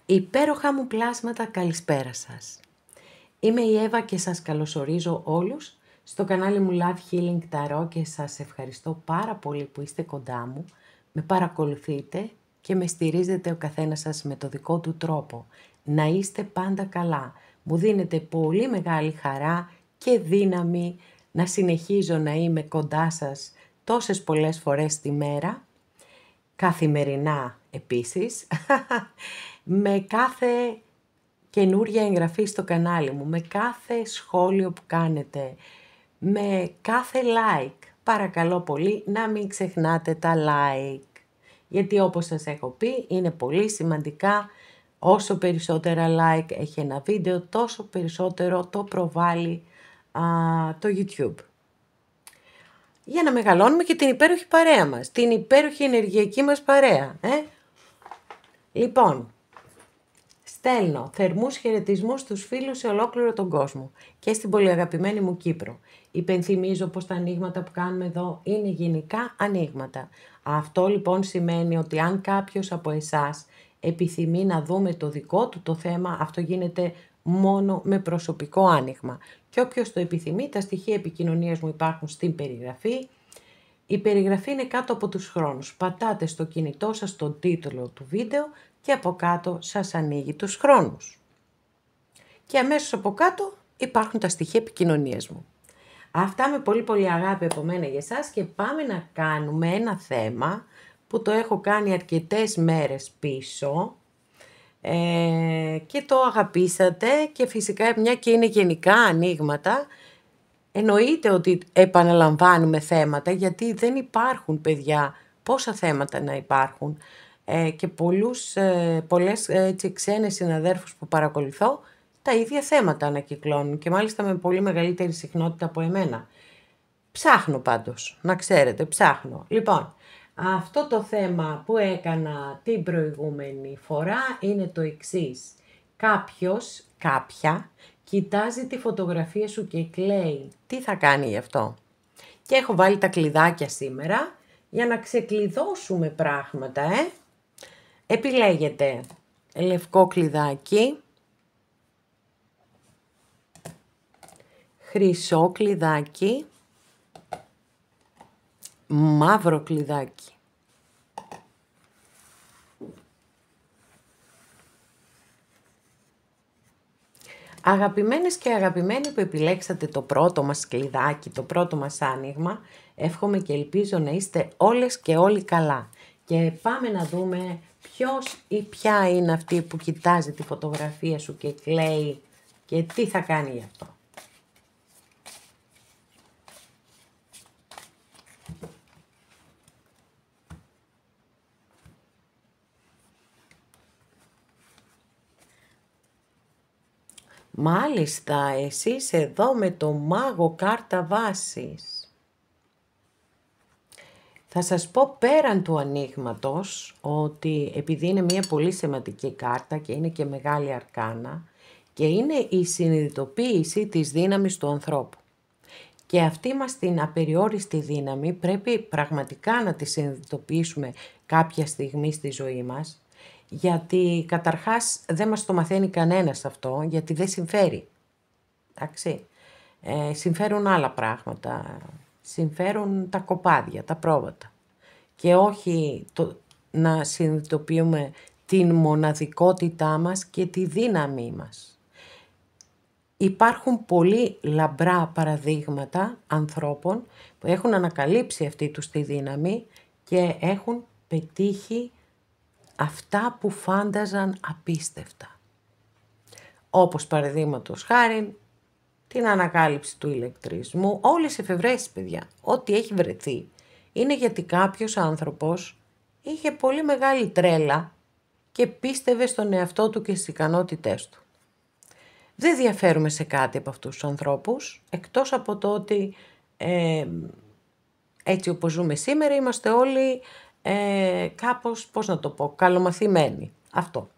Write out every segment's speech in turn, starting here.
Υπέροχα μου πλάσματα, καλησπέρα σας. Είμαι η Εύα και σας καλωσορίζω όλους στο κανάλι μου Love Healing Tarot και σας ευχαριστώ πάρα πολύ που είστε κοντά μου, με παρακολουθείτε και με στηρίζετε ο καθένας σας με το δικό του τρόπο. Να είστε πάντα καλά. Μου δίνετε πολύ μεγάλη χαρά και δύναμη να συνεχίζω να είμαι κοντά σας τόσες πολλές φορές τη μέρα, καθημερινά επίσης, με κάθε καινούρια εγγραφή στο κανάλι μου, με κάθε σχόλιο που κάνετε, με κάθε like. Παρακαλώ πολύ να μην ξεχνάτε τα like, γιατί όπως σας έχω πει είναι πολύ σημαντικά. Όσο περισσότερα like έχει ένα βίντεο, τόσο περισσότερο το προβάλλει το YouTube. Για να μεγαλώνουμε και την υπέροχη παρέα μας, την υπέροχη ενεργειακή μας παρέα. Λοιπόν, στέλνω θερμούς χαιρετισμούς στους φίλους σε ολόκληρο τον κόσμο και στην πολύ αγαπημένη μου Κύπρο. Υπενθυμίζω πως τα ανοίγματα που κάνουμε εδώ είναι γενικά ανοίγματα. Αυτό λοιπόν σημαίνει ότι αν κάποιος από εσάς επιθυμεί να δούμε το δικό του το θέμα, αυτό γίνεται μόνο με προσωπικό άνοιγμα. Και όποιος το επιθυμεί, τα στοιχεία επικοινωνίας μου υπάρχουν στην περιγραφή. Η περιγραφή είναι κάτω από τους χρόνους. Πατάτε στο κινητό σας τον τίτλο του βίντεο και από κάτω σας ανοίγει τους χρόνους. Και αμέσως από κάτω υπάρχουν τα στοιχεία επικοινωνίας μου. Αυτά με πολύ πολύ αγάπη από μένα για εσάς και πάμε να κάνουμε ένα θέμα που το έχω κάνει αρκετές μέρες πίσω και το αγαπήσατε και φυσικά μια και είναι γενικά ανοίγματα, εννοείται ότι επαναλαμβάνουμε θέματα γιατί δεν υπάρχουν, παιδιά, πόσα θέματα να υπάρχουν και πολλές ξένες συναδέρφους που παρακολουθώ τα ίδια θέματα ανακυκλώνουν και μάλιστα με πολύ μεγαλύτερη συχνότητα από εμένα. Ψάχνω πάντως, να ξέρετε, ψάχνω. Λοιπόν, αυτό το θέμα που έκανα την προηγούμενη φορά είναι το εξής. Κάποιος, κάποια, κοιτάζει τη φωτογραφία σου και κλαίει. Τι θα κάνει γι' αυτό? Και έχω βάλει τα κλειδάκια σήμερα για να ξεκλειδώσουμε πράγματα, Επιλέγετε λευκό κλειδάκι, χρυσό κλειδάκι, μαύρο κλειδάκι. Αγαπημένες και αγαπημένοι που επιλέξατε το πρώτο μας κλειδάκι, το πρώτο μας άνοιγμα, εύχομαι και ελπίζω να είστε όλες και όλοι καλά. Και πάμε να δούμε ποιος ή ποια είναι αυτή που κοιτάζει τη φωτογραφία σου και κλαίει και τι θα κάνει γι' αυτό. Μάλιστα, εσείς εδώ με το μάγο κάρτα βάσης. Θα σας πω πέραν του ανοίγματος ότι επειδή είναι μια πολύ σημαντική κάρτα και είναι και μεγάλη αρκάνα και είναι η συνειδητοποίηση της δύναμης του ανθρώπου. Και αυτή μας την απεριόριστη δύναμη πρέπει πραγματικά να τη συνειδητοποιήσουμε κάποια στιγμή στη ζωή μας, γιατί καταρχάς δεν μας το μαθαίνει κανένας αυτό, γιατί δεν συμφέρει. Εντάξει. Συμφέρουν άλλα πράγματα, συμφέρουν τα κοπάδια, τα πρόβατα και όχι να συνειδητοποιούμε την μοναδικότητά μας και τη δύναμή μας. Υπάρχουν πολύ λαμπρά παραδείγματα ανθρώπων που έχουν ανακαλύψει αυτή τους τη δύναμη και έχουν πετύχει αυτά που φάνταζαν απίστευτα. Όπως παραδείγματος χάριν την ανακάλυψη του ηλεκτρισμού, όλες οι εφευρέσεις, παιδιά, ό,τι έχει βρεθεί, είναι γιατί κάποιος άνθρωπος είχε πολύ μεγάλη τρέλα και πίστευε στον εαυτό του και στις ικανότητές του. Δεν διαφέρουμε σε κάτι από αυτούς τους ανθρώπους, εκτός από το ότι έτσι όπως ζούμε σήμερα είμαστε όλοι κάπως, πώς να το πω, καλομαθημένοι. Αυτό.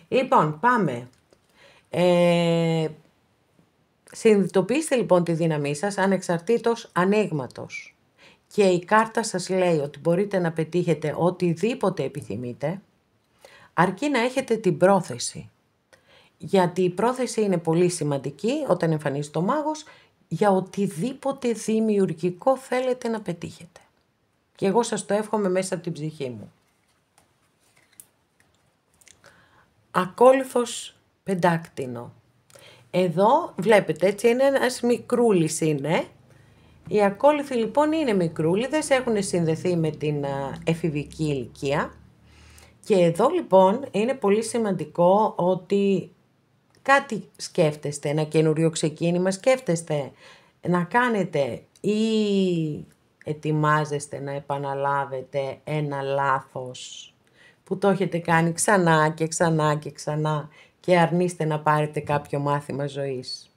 Λοιπόν, πάμε. Συνειδητοποιήστε λοιπόν τη δύναμή σας ανεξαρτήτως ανοίγματος. Και η κάρτα σας λέει ότι μπορείτε να πετύχετε οτιδήποτε επιθυμείτε, αρκεί να έχετε την πρόθεση. Γιατί η πρόθεση είναι πολύ σημαντική όταν εμφανίζεται ο μάγος για οτιδήποτε δημιουργικό θέλετε να πετύχετε. Και εγώ σας το εύχομαι μέσα από την ψυχή μου. Ακόλουθος πεντάκτηνο. Εδώ βλέπετε έτσι είναι ένας μικρούλης είναι. Οι ακόλουθοι λοιπόν είναι μικρούλιδες, έχουν συνδεθεί με την εφηβική ηλικία. Και εδώ λοιπόν είναι πολύ σημαντικό ότι κάτι σκέφτεστε, ένα καινούριο ξεκίνημα σκέφτεστε να κάνετε ή ετοιμάζεστε να επαναλάβετε ένα λάθος που το έχετε κάνει ξανά και ξανά και ξανά και αρνείστε να πάρετε κάποιο μάθημα ζωής.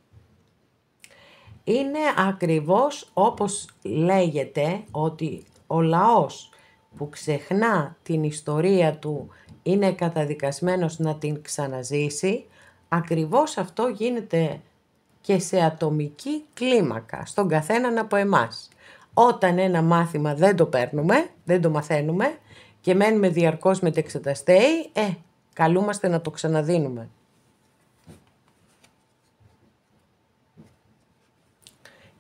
Είναι ακριβώς όπως λέγεται ότι ο λαός που ξεχνά την ιστορία του είναι καταδικασμένος να την ξαναζήσει, ακριβώς αυτό γίνεται και σε ατομική κλίμακα, στον καθέναν από εμάς. Όταν ένα μάθημα δεν το παίρνουμε, δεν το μαθαίνουμε και μένουμε διαρκώς μετεξεταστέοι, καλούμαστε να το ξαναδίνουμε.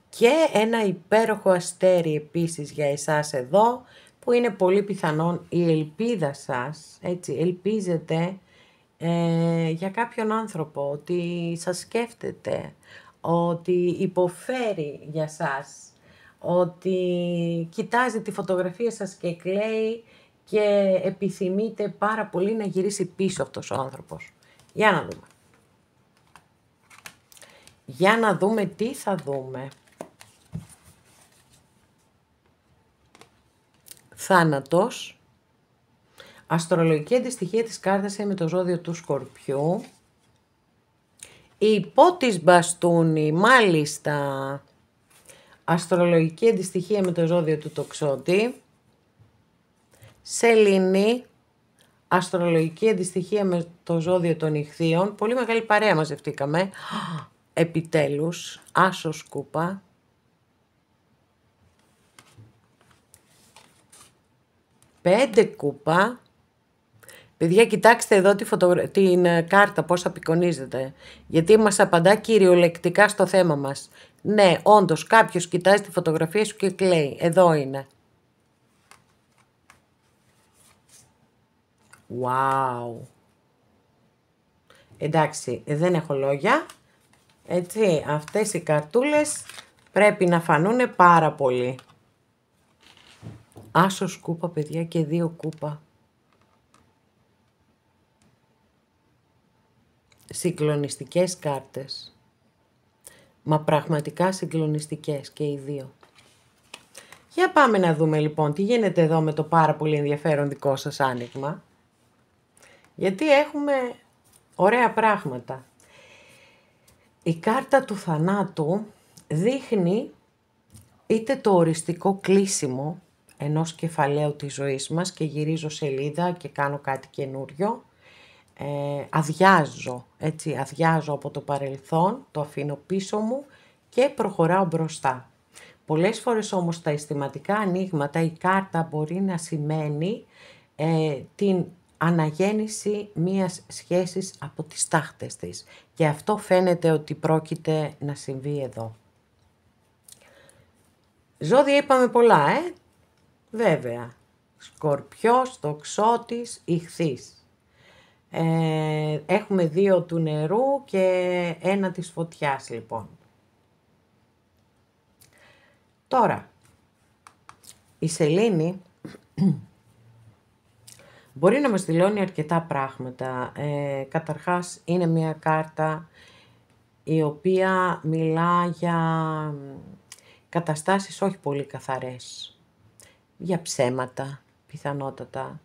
Και ένα υπέροχο αστέρι επίσης για εσάς εδώ, που είναι πολύ πιθανόν η ελπίδα σας, έτσι, ελπίζετε για κάποιον άνθρωπο, ότι σας σκέφτεται, ότι υποφέρει για σας, ότι κοιτάζει τη φωτογραφία σας και κλαίει και επιθυμείτε πάρα πολύ να γυρίσει πίσω αυτός ο άνθρωπος. Για να δούμε. Για να δούμε τι θα δούμε. Θάνατος. Αστρολογική αντιστοιχεία της κάρτας είναι με το ζώδιο του Σκορπιού. Υπό της μπαστούνι, μάλιστα. Αστρολογική αντιστοιχεία με το ζώδιο του Τοξότη. Σελήνη. Αστρολογική αντιστοιχεία με το ζώδιο των Ιχθύων. Πολύ μεγάλη παρέα μαζευτήκαμε. Επιτέλους. Άσος κούπα. Πέντε κούπα. Παιδιά, κοιτάξτε εδώ την κάρτα πώς απεικονίζεται. Γιατί μας απαντά κυριολεκτικά στο θέμα μας. Ναι, όντως, κάποιος κοιτάζει τη φωτογραφία σου και κλαίει. Εδώ είναι. Wow. Εντάξει, δεν έχω λόγια. Έτσι, αυτές οι καρτούλες πρέπει να φανούνε πάρα πολύ. Άσος κούπα, παιδιά, και 2 κούπα. Συγκλονιστικές κάρτες. Μα πραγματικά συγκλονιστικές και οι 2. Για πάμε να δούμε λοιπόν τι γίνεται εδώ με το πάρα πολύ ενδιαφέρον δικό σας άνοιγμα. Γιατί έχουμε ωραία πράγματα. Η κάρτα του θανάτου δείχνει είτε το οριστικό κλείσιμο ενός κεφαλαίου της ζωής μας και γυρίζω σελίδα και κάνω κάτι καινούριο. Αδειάζω από το παρελθόν, το αφήνω πίσω μου και προχωράω μπροστά. Πολλές φορές όμως τα αισθηματικά ανοίγματα, η κάρτα μπορεί να σημαίνει την αναγέννηση μιας σχέσης από τις τάχτες της. Και αυτό φαίνεται ότι πρόκειται να συμβεί εδώ. Ζώδια είπαμε πολλά, βέβαια. Σκορπιός, Τοξότης, Ιχθύς. Έχουμε 2 του νερού και 1 της φωτιάς λοιπόν. Τώρα, η σελήνη μπορεί να μας δηλώνει αρκετά πράγματα. Καταρχάς είναι μια κάρτα η οποία μιλά για καταστάσεις όχι πολύ καθαρές. Για ψέματα, πιθανότατα,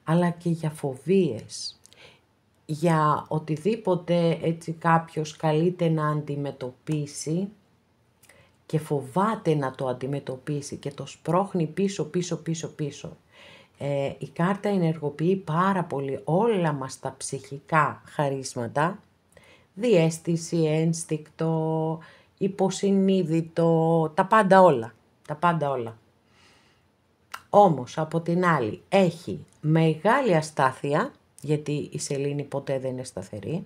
αλλά και για φοβίες. Για οτιδήποτε έτσι κάποιος καλείται να αντιμετωπίσει και φοβάται να το αντιμετωπίσει και το σπρώχνει πίσω. Η κάρτα ενεργοποιεί πάρα πολύ όλα μας τα ψυχικά χαρίσματα, διαίσθηση, ένστικτο, υποσυνείδητο, τα πάντα όλα. Όμως από την άλλη έχει μεγάλη αστάθεια, γιατί η σελήνη ποτέ δεν είναι σταθερή.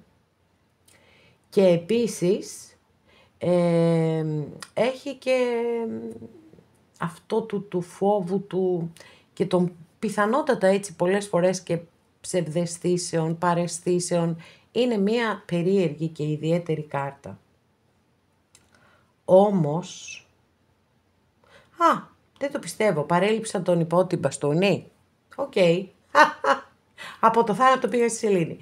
Και επίσης έχει και αυτό του φόβου του και των πιθανότατα έτσι πολλές φορές και ψευδαισθήσεων, παραισθήσεων. Είναι μια περίεργη και ιδιαίτερη κάρτα. Όμως, δεν το πιστεύω, παρέλειψα τον υπότη μπαστούνι. Οκ. Από το θάνατο πήγα στη σελήνη.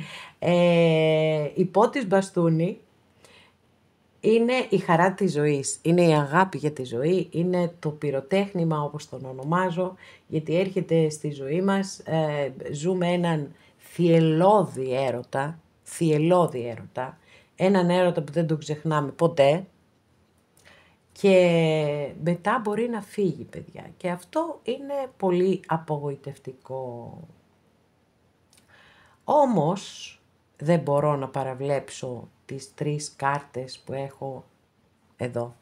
Υπότης μπαστούνι είναι η χαρά της ζωής, είναι η αγάπη για τη ζωή, είναι το πυροτέχνημα όπως τον ονομάζω, γιατί έρχεται στη ζωή μας, ζούμε έναν θυελλώδη έρωτα, έναν έρωτα που δεν τον ξεχνάμε ποτέ και μετά μπορεί να φύγει, παιδιά, και αυτό είναι πολύ απογοητευτικό. Όμως δεν μπορώ να παραβλέψω τις 3 κάρτες που έχω εδώ.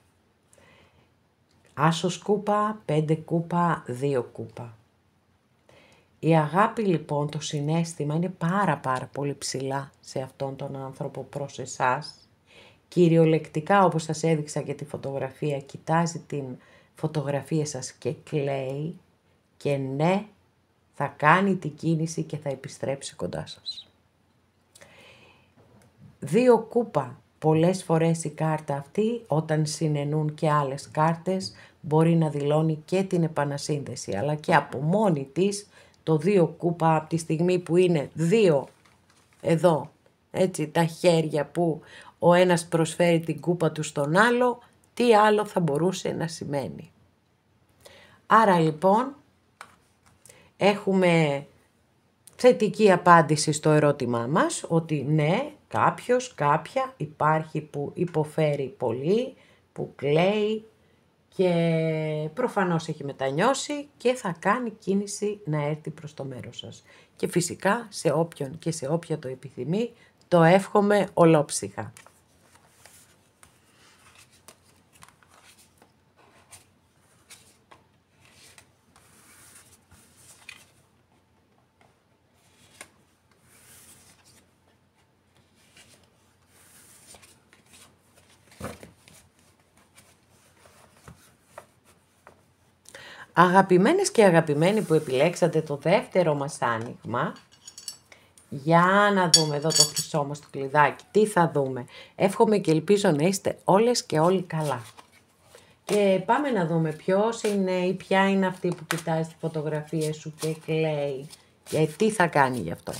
Άσος κούπα, 5 κούπα, 2 κούπα. Η αγάπη λοιπόν, το συναίσθημα είναι πάρα πολύ ψηλά σε αυτόν τον άνθρωπο προς εσάς. Κυριολεκτικά, όπως σας έδειξα και τη φωτογραφία, κοιτάζει την φωτογραφία σας και κλαίει και ναι, θα κάνει την κίνηση και θα επιστρέψει κοντά σας. 2 κούπα, πολλές φορές η κάρτα αυτή όταν συνενούν και άλλες κάρτες μπορεί να δηλώνει και την επανασύνδεση, αλλά και από μόνη της το 2 κούπα από τη στιγμή που είναι 2 εδώ, έτσι, τα χέρια που ο ένας προσφέρει την κούπα του στον άλλο, τι άλλο θα μπορούσε να σημαίνει. Άρα λοιπόν έχουμε θετική απάντηση στο ερώτημά μας, ότι ναι, κάποιος, κάποια υπάρχει που υποφέρει πολύ, που κλαίει και προφανώς έχει μετανιώσει και θα κάνει κίνηση να έρθει προς το μέρος σας. Και φυσικά σε όποιον και σε όποια το επιθυμεί, το εύχομαι ολόψυχα. Αγαπημένες και αγαπημένοι που επιλέξατε το δεύτερο μας άνοιγμα, για να δούμε εδώ το χρυσό μας το κλειδάκι, τι θα δούμε. Εύχομαι και ελπίζω να είστε όλες και όλοι καλά. Και πάμε να δούμε ποιος είναι ή ποια είναι αυτή που κοιτάει στη φωτογραφία σου και κλαίει και τι θα κάνει γι' αυτό.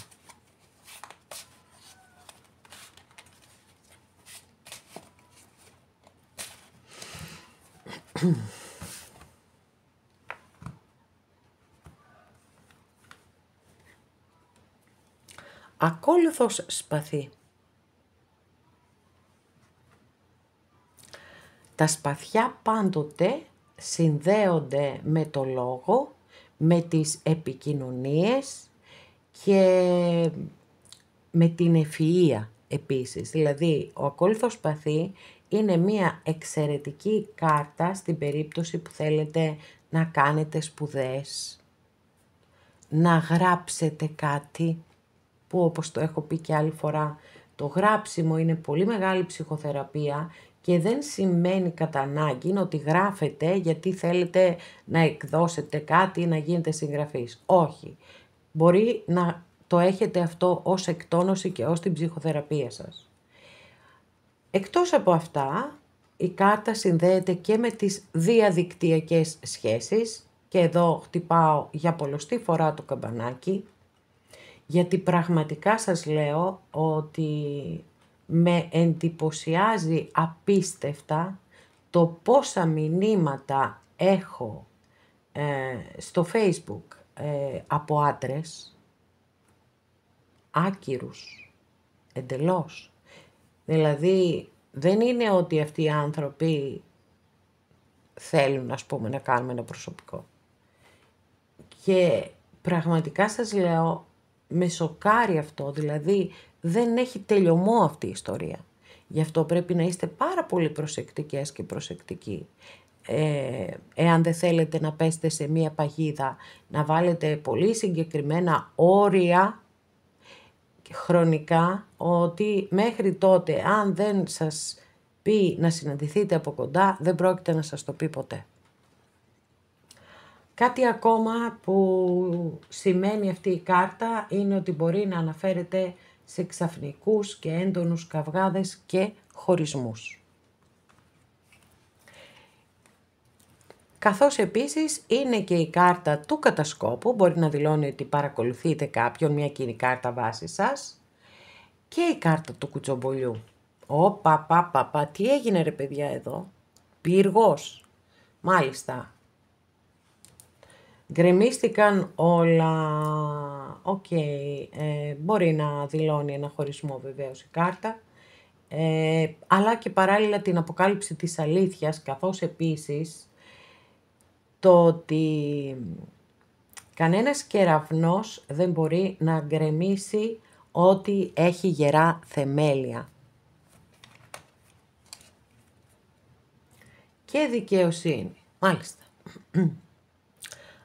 Ακόλουθος σπαθί. Τα σπαθιά πάντοτε συνδέονται με το λόγο, με τις επικοινωνίες και με την ευφυΐα επίσης. Δηλαδή, ο ακόλουθος σπαθί είναι μια εξαιρετική κάρτα στην περίπτωση που θέλετε να κάνετε σπουδές, να γράψετε κάτι, που όπως το έχω πει και άλλη φορά, το γράψιμο είναι πολύ μεγάλη ψυχοθεραπεία και δεν σημαίνει κατά ανάγκη ότι γράφετε γιατί θέλετε να εκδώσετε κάτι ή να γίνετε συγγραφής. Όχι. Μπορεί να το έχετε αυτό ως εκτόνωση και ως την ψυχοθεραπεία σας. Εκτός από αυτά, η κάρτα συνδέεται και με τις διαδικτυακές σχέσεις και εδώ χτυπάω για πολλοστή φορά το καμπανάκι, γιατί πραγματικά σας λέω ότι με εντυπωσιάζει απίστευτα το πόσα μηνύματα έχω στο Facebook από άντρες, άκυρους, εντελώς. Δηλαδή δεν είναι ότι αυτοί οι άνθρωποι θέλουν, ας πούμε, να κάνουμε ένα προσωπικό. Και πραγματικά σας λέω, με σοκάρει αυτό, δηλαδή δεν έχει τελειωμό αυτή η ιστορία. Γι' αυτό πρέπει να είστε πάρα πολύ προσεκτικές και προσεκτικοί. Εάν δεν θέλετε να πέσετε σε μία παγίδα, να βάλετε πολύ συγκεκριμένα όρια, χρονικά ότι μέχρι τότε αν δεν σας πει να συναντηθείτε από κοντά, δεν πρόκειται να σας το πει ποτέ. Κάτι ακόμα που σημαίνει αυτή η κάρτα είναι ότι μπορεί να αναφέρεται σε ξαφνικούς και έντονους καυγάδες και χωρισμούς. Καθώς επίσης είναι και η κάρτα του κατασκόπου, μπορεί να δηλώνει ότι παρακολουθείτε κάποιον, μια κοινή κάρτα βάση σας, και η κάρτα του κουτσομπολιού. Τι έγινε ρε παιδιά εδώ, πύργος, μάλιστα. Γκρεμίστηκαν όλα, μπορεί να δηλώνει ένα χωρισμό βεβαίως η κάρτα, αλλά και παράλληλα την αποκάλυψη της αλήθειας, καθώς επίσης το ότι κανένας κεραυνός δεν μπορεί να γκρεμίσει ό,τι έχει γερά θεμέλια. Και δικαιοσύνη, μάλιστα.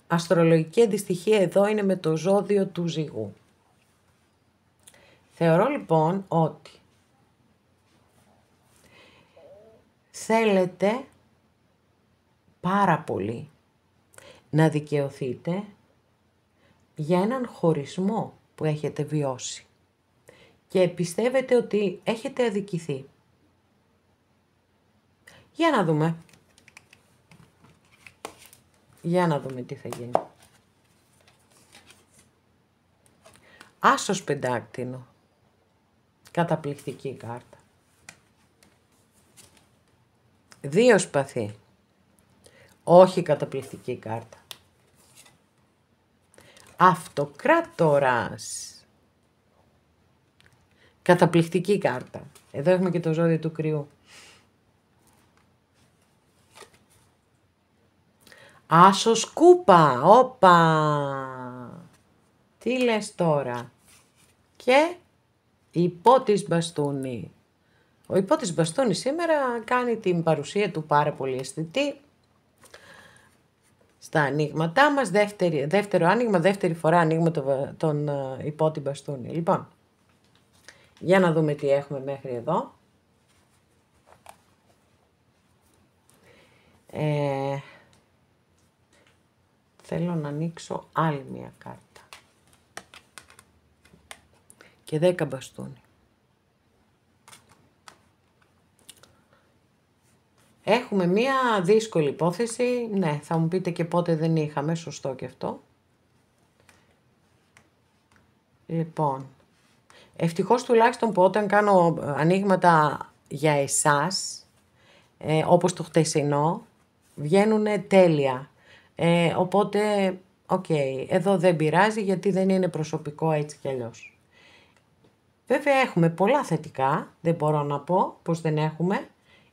Αστρολογική αντιστοιχεία εδώ είναι με το ζώδιο του Ζυγού. Θεωρώ λοιπόν ότι θέλετε πάρα πολύ να δικαιωθείτε για έναν χωρισμό που έχετε βιώσει και πιστεύετε ότι έχετε αδικηθεί. Για να δούμε. Για να δούμε τι θα γίνει. Άσος πεντάκτηνο. Καταπληκτική κάρτα. 2 σπαθί. Όχι καταπληκτική κάρτα. Αυτοκράτορας. Καταπληκτική κάρτα. Εδώ έχουμε και το ζώδιο του κρυού. Άσος κούπα. Τι λες τώρα. Και υπότης μπαστούνι. Ο υπότης μπαστούνι σήμερα κάνει την παρουσία του πάρα πολύ αισθητή στα ανοίγματά μας. Δεύτερο άνοιγμα, δεύτερη φορά ανοίγουμε τον υπότη μπαστούνι. Λοιπόν, για να δούμε τι έχουμε μέχρι εδώ. Θέλω να ανοίξω άλλη μία κάρτα. Και 10 μπαστούνι. Έχουμε μία δύσκολη υπόθεση. Ναι, θα μου πείτε και πότε δεν είχαμε. Σωστό και αυτό. Λοιπόν, ευτυχώς τουλάχιστον που όταν κάνω ανοίγματα για εσάς, όπως το χτεσινό, βγαίνουν τέλεια. Οπότε, εδώ δεν πειράζει γιατί δεν είναι προσωπικό έτσι κι αλλιώς. Βέβαια έχουμε πολλά θετικά, δεν μπορώ να πω πως δεν έχουμε.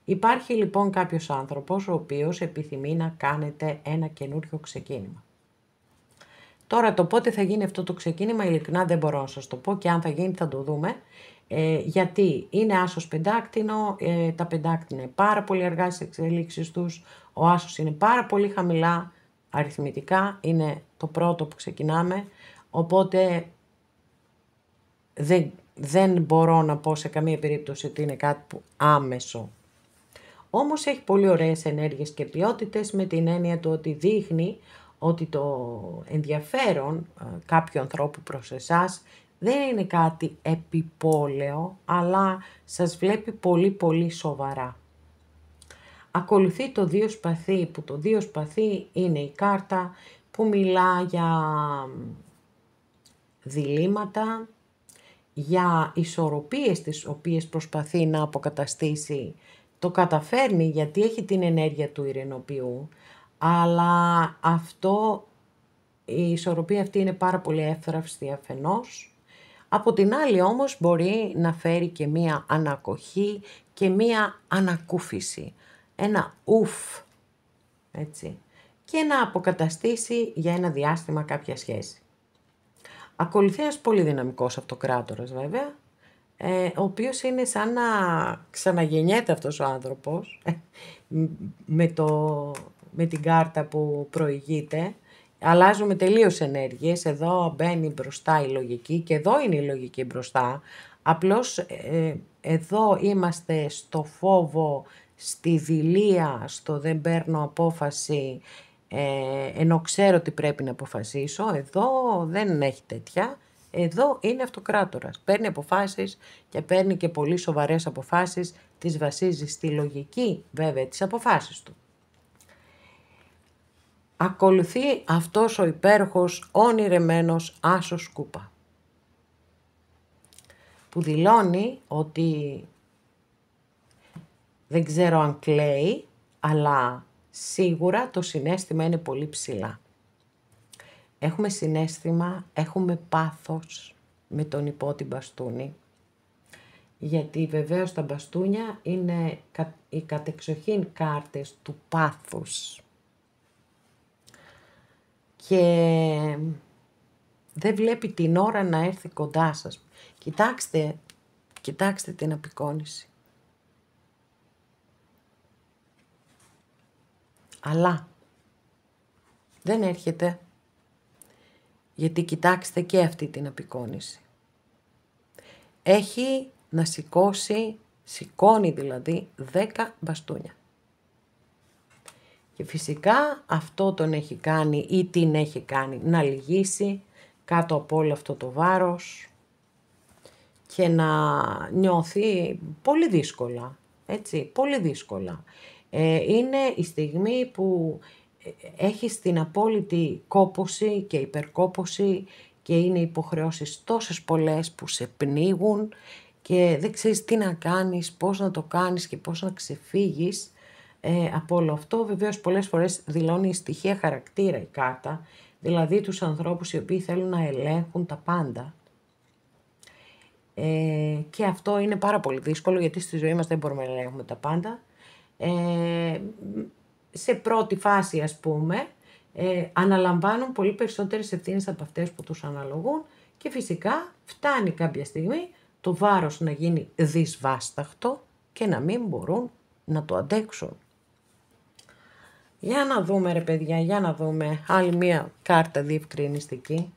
Υπάρχει λοιπόν κάποιος άνθρωπος ο οποίος επιθυμεί να κάνετε ένα καινούριο ξεκίνημα. Τώρα το πότε θα γίνει αυτό το ξεκίνημα ειλικρινά δεν μπορώ να σας το πω και αν θα γίνει θα το δούμε. Γιατί είναι άσος πεντάκτηνο, τα πεντάκτηνα είναι πάρα πολύ αργά στις εξελίξεις τους, ο άσος είναι πάρα πολύ χαμηλά αριθμητικά, είναι το πρώτο που ξεκινάμε, οπότε δεν μπορώ να πω σε καμία περίπτωση ότι είναι κάτι που άμεσο. Όμως έχει πολύ ωραίες ενέργειες και ποιότητες με την έννοια του ότι δείχνει ότι το ενδιαφέρον κάποιου ανθρώπου προς εσάς δεν είναι κάτι επιπόλαιο, αλλά σας βλέπει πολύ πολύ σοβαρά. Ακολουθεί το 2 σπαθί, που το 2 σπαθί είναι η κάρτα που μιλά για διλήμματα, για ισορροπίες τις οποίες προσπαθεί να αποκαταστήσει. Το καταφέρνει γιατί έχει την ενέργεια του ειρηνοποιού, αλλά η ισορροπία αυτή είναι πάρα πολύ εύθραυστη αφενός. Από την άλλη όμως μπορεί να φέρει και μία ανακοχή και μία ανακούφιση. Ένα ουφ, έτσι. Και να αποκαταστήσει για ένα διάστημα κάποια σχέση. Ακολουθεί ένας πολύ δυναμικός αυτοκράτορας βέβαια, ο οποίος είναι σαν να ξαναγεννιέται αυτός ο άνθρωπος με την κάρτα που προηγείται αλλάζουμε τελείως ενέργειες, εδώ μπαίνει μπροστά η λογική και εδώ είναι η λογική μπροστά, απλώς εδώ είμαστε στο φόβο, στη δειλία, στο δεν παίρνω απόφαση, ενώ ξέρω τι πρέπει να αποφασίσω. Εδώ δεν έχει τέτοια, εδώ είναι αυτοκράτορας, παίρνει αποφάσεις και παίρνει και πολύ σοβαρές αποφάσεις, τις βασίζει στη λογική βέβαια τις αποφάσεις του. Ακολουθεί αυτός ο υπέροχος όνειρεμένος άσος κούπα, που δηλώνει ότι δεν ξέρω αν κλαίει, αλλά σίγουρα το συναίσθημα είναι πολύ ψηλά. Έχουμε συναίσθημα, έχουμε πάθος με τον υπότι μπαστούνι, γιατί βεβαίως τα μπαστούνια είναι οι κατεξοχήν κάρτες του πάθους. Και δεν βλέπει την ώρα να έρθει κοντά σας. Κοιτάξτε την απεικόνιση. Αλλά δεν έρχεται, γιατί κοιτάξτε και αυτή την απεικόνιση. Έχει να σηκώνει δηλαδή 10 μπαστούνια. Και φυσικά αυτό τον έχει κάνει ή την έχει κάνει να λυγίσει κάτω από όλο αυτό το βάρος και να νιώθει πολύ δύσκολα, έτσι, πολύ δύσκολα. Είναι η στιγμή που έχεις την απόλυτη κόπωση και υπερκόπωση και είναι υποχρεώσεις τόσες πολλές που σε πνίγουν και δεν ξέρεις τι να κάνεις, πώς να το κάνεις και πώς να ξεφύγεις από όλο αυτό. Βεβαίως πολλές φορές δηλώνει στοιχεία χαρακτήρα η κάρτα, δηλαδή τους ανθρώπους οι οποίοι θέλουν να ελέγχουν τα πάντα. Και αυτό είναι πάρα πολύ δύσκολο, γιατί στη ζωή μας δεν μπορούμε να ελέγχουμε τα πάντα. Σε πρώτη φάση, ας πούμε, αναλαμβάνουν πολύ περισσότερες ευθύνες από αυτές που τους αναλογούν και φυσικά φτάνει κάποια στιγμή το βάρος να γίνει δυσβάσταχτο και να μην μπορούν να το αντέξουν. Για να δούμε ρε παιδιά, για να δούμε άλλη μία κάρτα διευκρινιστική.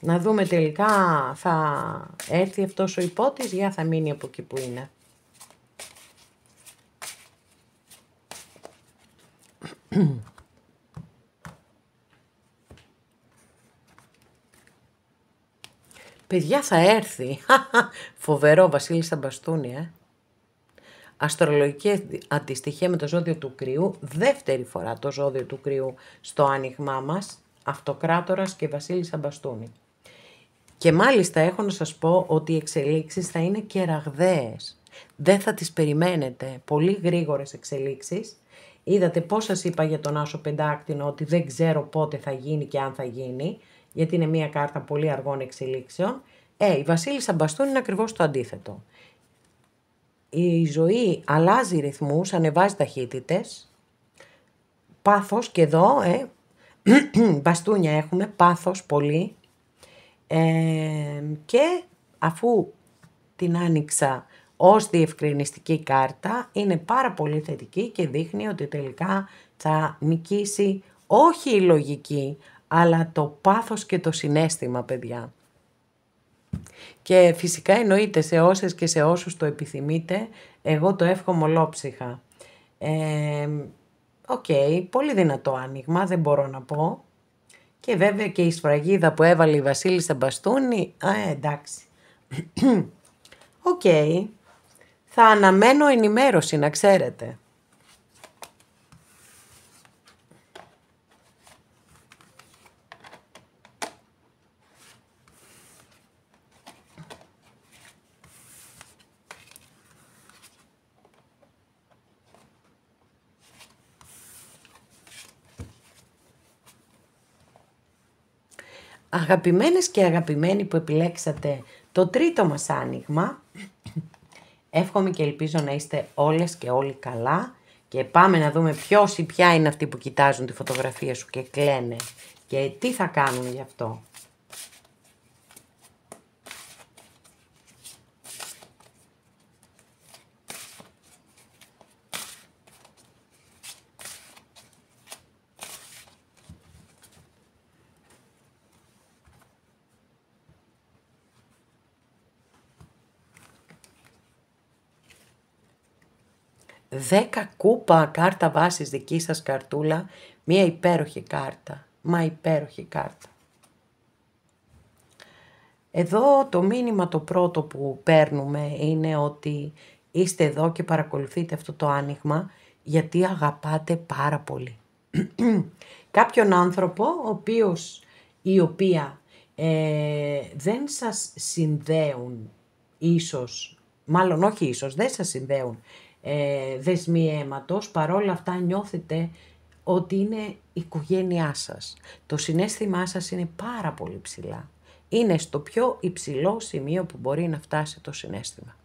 Να δούμε τελικά θα έρθει αυτός ο υπότης ή θα μείνει από εκεί που είναι. Παιδιά θα έρθει. Φοβερό, Βασίλισσα Μπαστούνι, Αστρολογική αντιστοιχεία με το ζώδιο του Κρυού. Δεύτερη φορά το ζώδιο του Κρυού στο άνοιγμά μας. Αυτοκράτορας και Βασίλισσα Μπαστούνι. Και μάλιστα έχω να σας πω ότι οι εξελίξεις θα είναι και ραγδαίες. Δεν θα τις περιμένετε. Πολύ γρήγορες εξελίξεις. Είδατε πώς σας είπα για τον Άσο Πεντάκτηνο ότι δεν ξέρω πότε θα γίνει και αν θα γίνει, γιατί είναι μια κάρτα πολύ αργών εξελίξεων. Η Βασίλισσα Μπαστούνι είναι ακριβώς το αντίθετο. Η ζωή αλλάζει ρυθμούς, ανεβάζει ταχύτητες, πάθος και εδώ, μπαστούνια έχουμε, πάθος πολύ. Και αφού την άνοιξα ως διευκρινιστική κάρτα, είναι πάρα πολύ θετική και δείχνει ότι τελικά θα νικήσει όχι η λογική, αλλά το πάθος και το συναίσθημα, παιδιά. Και φυσικά εννοείται σε όσες και σε όσους το επιθυμείτε, εγώ το εύχομαι ολόψυχα. Πολύ δυνατό άνοιγμα, δεν μπορώ να πω. Και βέβαια και η σφραγίδα που έβαλε η Βασίλισσα Μπαστούνι, εντάξει. Θα αναμένω ενημέρωση, να ξέρετε. Αγαπημένες και αγαπημένοι που επιλέξατε το τρίτο μας άνοιγμα, εύχομαι και ελπίζω να είστε όλες και όλοι καλά και πάμε να δούμε ποιος ή ποια είναι αυτοί που κοιτάζουν τη φωτογραφία σου και κλαίνε και τι θα κάνουν γι' αυτό. 10 κούπα κάρτα βάσης δική σας καρτούλα, μία υπέροχη κάρτα, μα υπέροχη κάρτα. Εδώ το μήνυμα το πρώτο που παίρνουμε είναι ότι είστε εδώ και παρακολουθείτε αυτό το άνοιγμα γιατί αγαπάτε πάρα πολύ. Κάποιον άνθρωπο ο οποίος η οποία δεν σας συνδέουν ίσως, μάλλον όχι ίσως, δεν σας συνδέουν δεσμοί αίματος, παρόλα αυτά νιώθετε ότι είναι η οικογένειά σας. Το συναίσθημά σας είναι πάρα πολύ ψηλά. Είναι στο πιο υψηλό σημείο που μπορεί να φτάσει το συναίσθημα.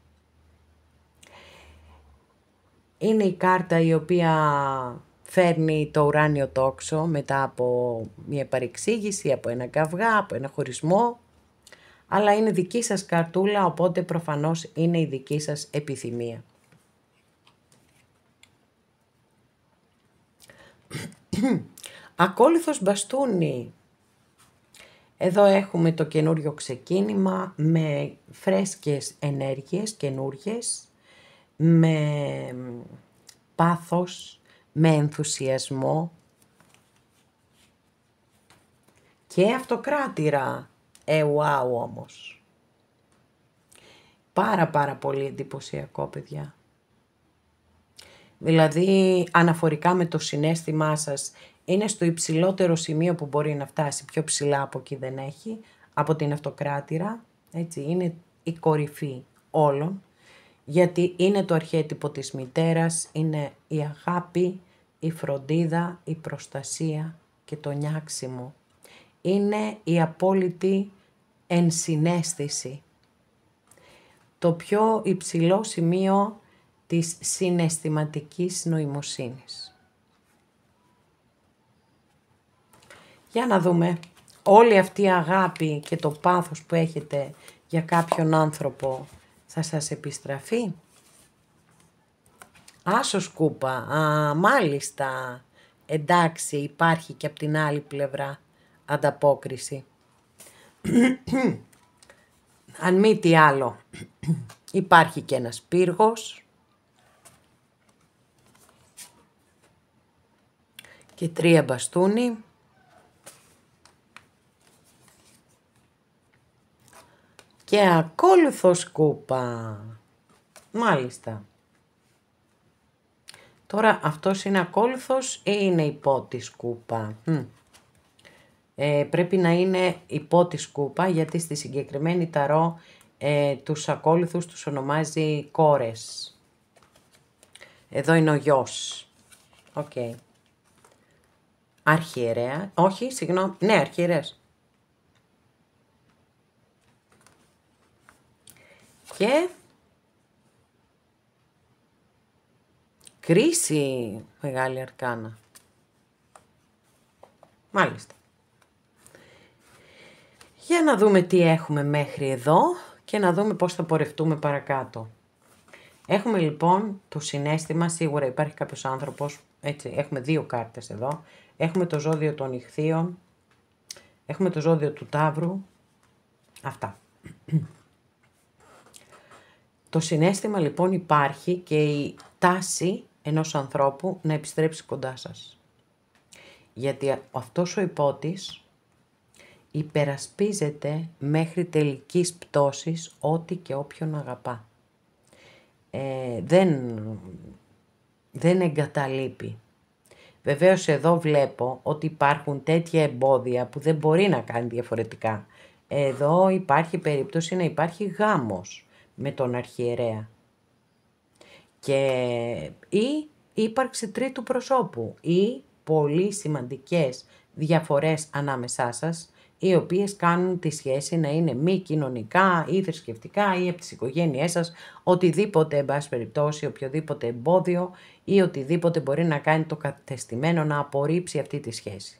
Είναι η κάρτα η οποία φέρνει το ουράνιο τόξο μετά από μια παρεξήγηση, από ένα καυγά, από ένα χωρισμό, αλλά είναι δική σας καρτούλα, οπότε προφανώς είναι η δική σας επιθυμία. Ακόλουθος μπαστούνι. Εδώ έχουμε το καινούριο ξεκίνημα με φρέσκες ενέργειες, καινούριες, με πάθος, με ενθουσιασμό και αυτοκράτηρα. Wow όμως. Πάρα πολύ εντυπωσιακό, παιδιά. Δηλαδή, αναφορικά με το συναίσθημά σας, είναι στο υψηλότερο σημείο που μπορεί να φτάσει, πιο ψηλά από εκεί δεν έχει, από την αυτοκράτηρα, έτσι, είναι η κορυφή όλων, γιατί είναι το αρχέτυπο της μητέρας, είναι η αγάπη, η φροντίδα, η προστασία και το νιάξιμο. Είναι η απόλυτη ενσυναίσθηση. Το πιο υψηλό σημείο της συναισθηματικής νοημοσύνης. Για να δούμε, όλη αυτή η αγάπη και το πάθος που έχετε για κάποιον άνθρωπο θα σας επιστραφεί. Άσος κούπα, μάλιστα, εντάξει, υπάρχει και από την άλλη πλευρά ανταπόκριση. Αν μη τι άλλο, υπάρχει και ένας πύργος και 3 μπαστούνι. Και ακόλουθος κούπα. Μάλιστα. Τώρα αυτός είναι ακόλουθος ή είναι υπό τη σκούπα? Πρέπει να είναι υπό τη σκούπα, γιατί στη συγκεκριμένη ταρό τους ακόλουθους τους ονομάζει κόρες. Εδώ είναι ο γιος. Οκ. Αρχιερέα. Όχι, συγγνώμη. Ναι, αρχιερέας. Και κρίση, μεγάλη αρκάνα. Μάλιστα. Για να δούμε τι έχουμε μέχρι εδώ και να δούμε πώς θα πορευτούμε παρακάτω. Έχουμε λοιπόν το συναίσθημα, σίγουρα υπάρχει κάποιος άνθρωπος, έτσι, έχουμε 2 κάρτες εδώ. Έχουμε το ζώδιο των Ιχθύων, έχουμε το ζώδιο του Ταύρου, αυτά. Το συναίσθημα λοιπόν υπάρχει και η τάση ενός ανθρώπου να επιστρέψει κοντά σας. Γιατί αυτός ο υπότης υπερασπίζεται μέχρι τελικής πτώσης ό,τι και όποιον αγαπά. Δεν εγκαταλείπει. Βεβαίως εδώ βλέπω ότι υπάρχουν τέτοια εμπόδια που δεν μπορεί να κάνει διαφορετικά. Εδώ υπάρχει περίπτωση να υπάρχει γάμος με τον αρχιερέα και ή ύπαρξη τρίτου προσώπου ή πολύ σημαντικές διαφορές ανάμεσά σας, οι οποίες κάνουν τη σχέση να είναι μη κοινωνικά ή θρησκευτικά ή από τις οικογένειές σας, οτιδήποτε, εν πάση περιπτώσει, οποιοδήποτε εμπόδιο ή οτιδήποτε μπορεί να κάνει το κατεστημένο να απορρίψει αυτή τη σχέση.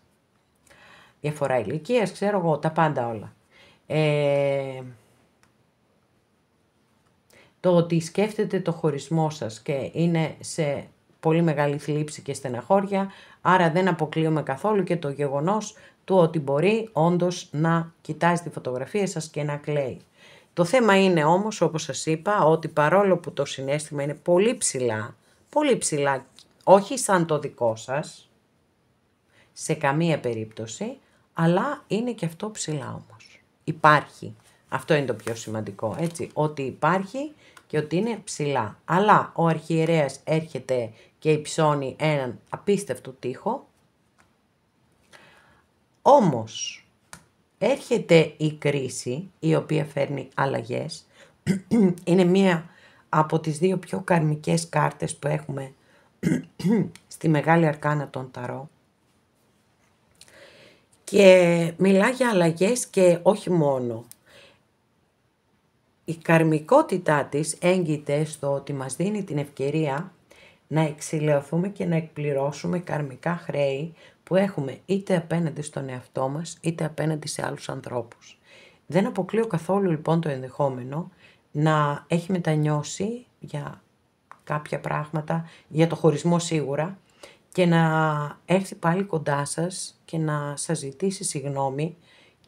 Διαφορά ηλικίας, ξέρω εγώ, τα πάντα όλα. Το ότι σκέφτεται το χωρισμό σας και είναι σε πολύ μεγάλη θλίψη και στεναχώρια, άρα δεν αποκλείουμε καθόλου και το γεγονός του ότι μπορεί όντως να κοιτάζει τη φωτογραφία σας και να κλαίει. Το θέμα είναι όμως, όπως σας είπα, ότι παρόλο που το συναίσθημα είναι πολύ ψηλά, πολύ ψηλά, όχι σαν το δικό σας, σε καμία περίπτωση, αλλά είναι και αυτό ψηλά όμως. Υπάρχει. Αυτό είναι το πιο σημαντικό, έτσι, ότι υπάρχει και ότι είναι ψηλά. Αλλά ο αρχιερέας έρχεται και υψώνει έναν απίστευτο τοίχο. Όμως, έρχεται η κρίση, η οποία φέρνει αλλαγές. Είναι μία από τις δύο πιο καρμικές κάρτες που έχουμε στη Μεγάλη Αρκάνα των Ταρό. Και μιλά για αλλαγές και όχι μόνο. Η καρμικότητά της έγκυται στο ότι μας δίνει την ευκαιρία να εξηλαιωθούμε και να εκπληρώσουμε καρμικά χρέη που έχουμε είτε απέναντι στον εαυτό μας είτε απέναντι σε άλλους ανθρώπους. Δεν αποκλείω καθόλου λοιπόν το ενδεχόμενο να έχει μετανιώσει για κάποια πράγματα, για το χωρισμό σίγουρα, και να έρθει πάλι κοντά σας και να σας ζητήσει συγγνώμη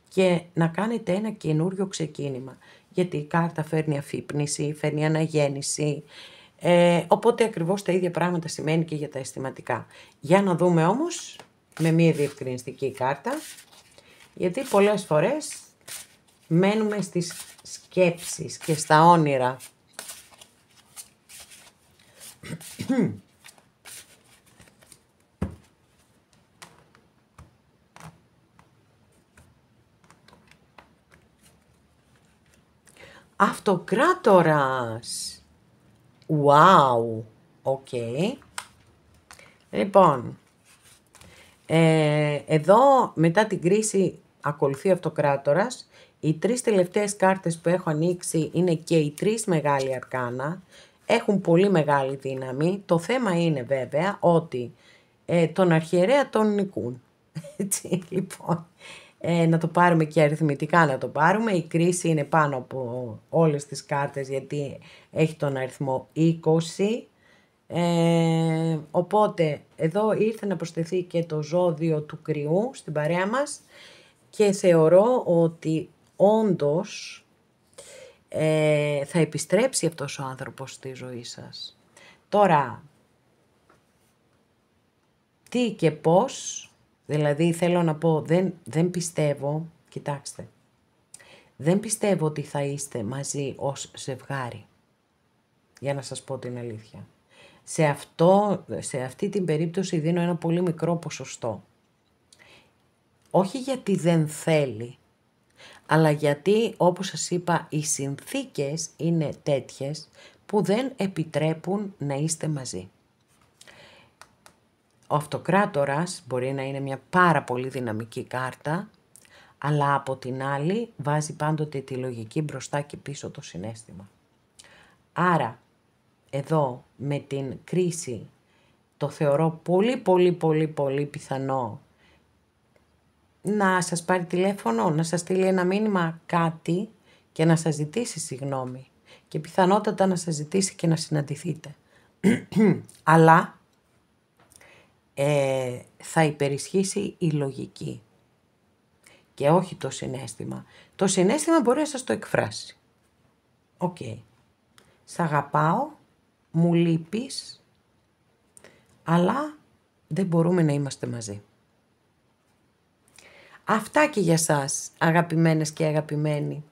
και να κάνετε ένα καινούριο ξεκίνημα. Γιατί η κάρτα φέρνει αφύπνιση, φέρνει αναγέννηση, οπότε ακριβώς τα ίδια πράγματα σημαίνει και για τα αισθηματικά. Για να δούμε όμως με μία διευκρινιστική κάρτα, γιατί πολλές φορές μένουμε στις σκέψεις και στα όνειρα. Αυτοκράτορας! Wow! Οκ. Λοιπόν, εδώ μετά την κρίση ακολουθεί αυτοκράτορας. Οι τρεις τελευταίες κάρτες που έχω ανοίξει είναι και οι τρεις μεγάλοι αρκάνα. Έχουν πολύ μεγάλη δύναμη. Το θέμα είναι βέβαια ότι τον αρχιερέα τον νικούν. Έτσι, λοιπόν. Να το πάρουμε και αριθμητικά να το πάρουμε. Η κρίση είναι πάνω από όλες τις κάρτες γιατί έχει τον αριθμό 20. Οπότε εδώ ήρθε να προσθεθεί και το ζώδιο του κρυού στην παρέα μας και θεωρώ ότι όντως θα επιστρέψει αυτός ο άνθρωπος στη ζωή σας. Τώρα, τι και πώς, δηλαδή θέλω να πω, δεν πιστεύω, κοιτάξτε, δεν πιστεύω ότι θα είστε μαζί ως ζευγάρι, για να σας πω την αλήθεια. Σε αυτή την περίπτωση δίνω ένα πολύ μικρό ποσοστό. Όχι γιατί δεν θέλει, αλλά γιατί, όπως σας είπα, οι συνθήκες είναι τέτοιες που δεν επιτρέπουν να είστε μαζί. Ο αυτοκράτορας μπορεί να είναι μια πάρα πολύ δυναμική κάρτα, αλλά από την άλλη βάζει πάντοτε τη λογική μπροστά και πίσω το συναίσθημα. Άρα, εδώ με την κρίση το θεωρώ πολύ πιθανό να σας πάρει τηλέφωνο, να σας στείλει ένα μήνυμα κάτι και να σας ζητήσει συγγνώμη. Και πιθανότατα να σας ζητήσει και να συναντηθείτε. Αλλά θα υπερισχύσει η λογική και όχι το συναίσθημα. Το συναίσθημα μπορεί να σας το εκφράσει. Οκ. Σ' αγαπάω, μου λείπεις, αλλά δεν μπορούμε να είμαστε μαζί. Αυτά και για σας, αγαπημένες και αγαπημένοι.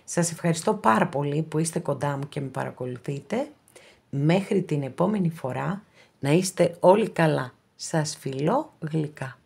Σας ευχαριστώ πάρα πολύ που είστε κοντά μου και με παρακολουθείτε. Μέχρι την επόμενη φορά να είστε όλοι καλά. Σας φιλώ γλυκά.